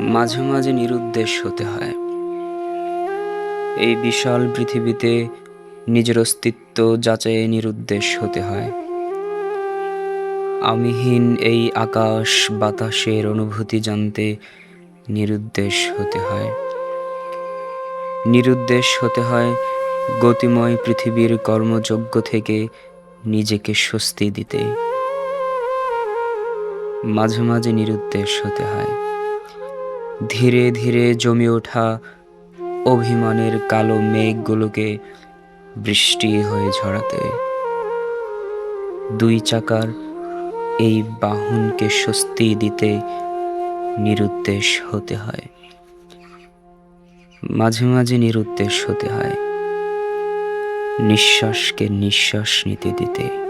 মাঝে মাঝে নিরুদ্দেশ হতে হয়। এই বিশাল পৃথিবীতে নিজের অস্তিত্ব যাচাইয়ে নিরুদ্দেশ হতে হয়। আমিহীন এই আকাশ বাতাসের অনুভূতি জানতে নিরুদ্দেশ হতে হয়। নিরুদ্দেশ হতে হয় গতিময় পৃথিবীর কর্মযজ্ঞ থেকে নিজেকে স্বস্তি দিতে। মাঝে মাঝে নিরুদ্দেশ হতে হয় ধীরে ধীরে জমে ওঠা অভিমানের কালো মেঘগুলোকে বৃষ্টি হয়ে ঝরাতে। দুই চাকার এই বাহনকে স্বস্তি দিতে নিরুদ্দেশ হতে হয়। মাঝে মাঝে নিরুদ্দেশ হতে হয় নিঃশ্বাসকে নিঃশ্বাস নিতে দিতে।